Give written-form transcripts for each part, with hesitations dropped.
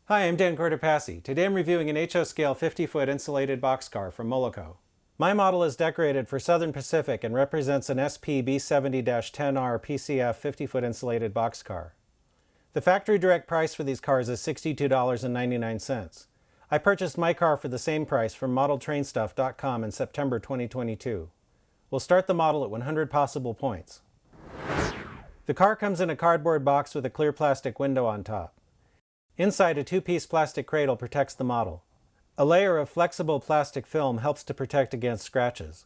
Hi, I'm Dan Cortopassi. Today I'm reviewing an HO scale 50-foot insulated boxcar from Moloco. My model is decorated for Southern Pacific and represents an SP B70-10R PCF 50-foot insulated boxcar. The factory direct price for these cars is $62.99. I purchased my car for the same price from modeltrainstuff.com in September 2022. We'll start the model at 100 possible points. The car comes in a cardboard box with a clear plastic window on top. Inside, a two-piece plastic cradle protects the model. A layer of flexible plastic film helps to protect against scratches.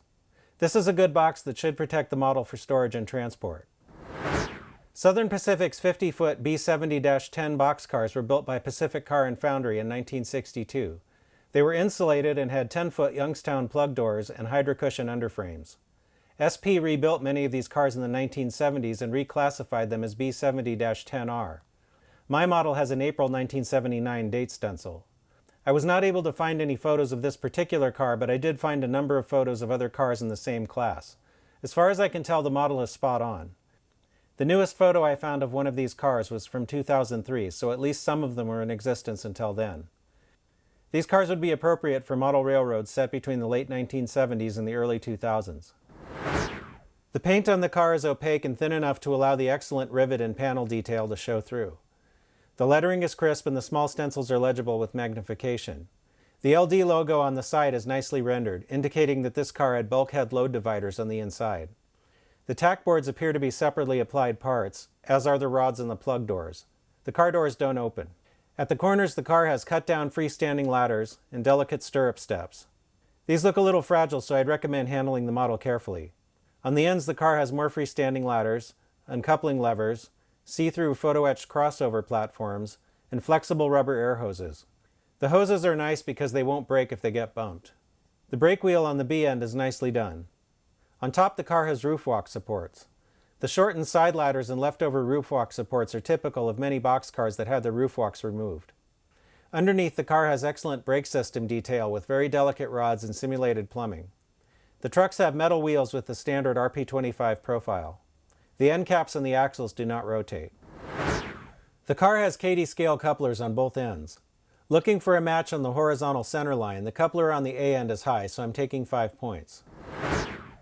This is a good box that should protect the model for storage and transport. Southern Pacific's 50-foot B70-10 boxcars were built by Pacific Car Foundry in 1962. They were insulated and had 10-foot Youngstown plug doors and Hyrda-Cushion underframes. SP rebuilt many of these cars in the 1970s and reclassified them as B70-10R. My model has an April 1979 date stencil. I was not able to find any photos of this particular car, but I did find a number of photos of other cars in the same class. As far as I can tell, the model is spot on. The newest photo I found of one of these cars was from 2003, so at least some of them were in existence until then. These cars would be appropriate for model railroads set between the late 1970s and the early 2000s. The paint on the car is opaque and thin enough to allow the excellent rivet and panel detail to show through. The lettering is crisp and the small stencils are legible with magnification. The LD logo on the side is nicely rendered, indicating that this car had bulkhead load dividers on the inside. The tack boards appear to be separately applied parts, as are the rods and the plug doors. The car doors don't open. At the corners, the car has cut-down freestanding ladders and delicate stirrup steps. These look a little fragile, so I'd recommend handling the model carefully. On the ends, the car has more freestanding ladders, uncoupling levers, see-through photo-etched crossover platforms, and flexible rubber air hoses. The hoses are nice because they won't break if they get bumped. The brake wheel on the B end is nicely done. On top, the car has roofwalk supports. The shortened side ladders and leftover roofwalk supports are typical of many boxcars that had their roofwalks removed. Underneath, the car has excellent brake system detail with very delicate rods and simulated plumbing. The trucks have metal wheels with the standard RP25 profile. The end caps on the axles do not rotate. The car has KD scale couplers on both ends. Looking for a match on the horizontal center line, the coupler on the A end is high, so I'm taking 5 points.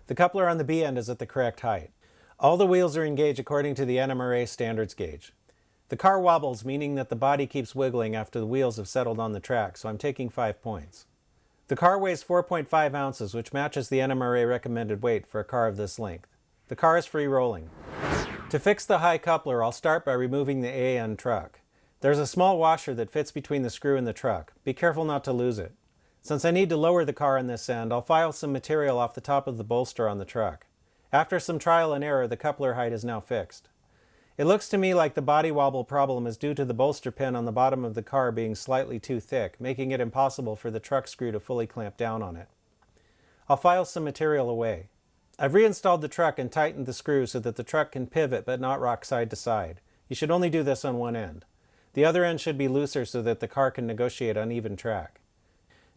The coupler on the B end is at the correct height. All the wheels are engaged according to the NMRA standards gauge. The car wobbles, meaning that the body keeps wiggling after the wheels have settled on the track, so I'm taking 5 points. The car weighs 4.5 ounces, which matches the NMRA recommended weight for a car of this length. The car is free rolling. To fix the high coupler, I'll start by removing the A end truck. There's a small washer that fits between the screw and the truck. Be careful not to lose it. Since I need to lower the car on this end, I'll file some material off the top of the bolster on the truck. After some trial and error, the coupler height is now fixed. It looks to me like the body wobble problem is due to the bolster pin on the bottom of the car being slightly too thick, making it impossible for the truck screw to fully clamp down on it. I'll file some material away. I've reinstalled the truck and tightened the screw so that the truck can pivot but not rock side to side. You should only do this on one end. The other end should be looser so that the car can negotiate uneven track.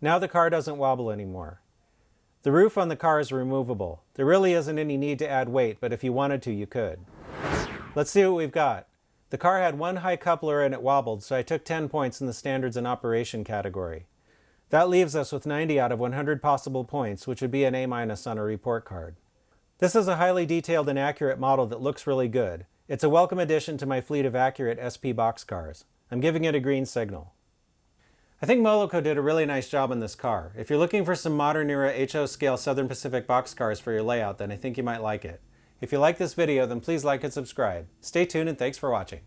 Now the car doesn't wobble anymore. The roof on the car is removable. There really isn't any need to add weight, but if you wanted to, you could. Let's see what we've got. The car had one high coupler and it wobbled, so I took 10 points in the standards and operation category. That leaves us with 90 out of 100 possible points, which would be an A- on a report card. This is a highly detailed and accurate model that looks really good. It's a welcome addition to my fleet of accurate SP boxcars. I'm giving it a green signal. I think Moloco did a really nice job on this car. If you're looking for some modern era HO scale Southern Pacific boxcars for your layout, then I think you might like it. If you like this video, then please like and subscribe. Stay tuned and thanks for watching.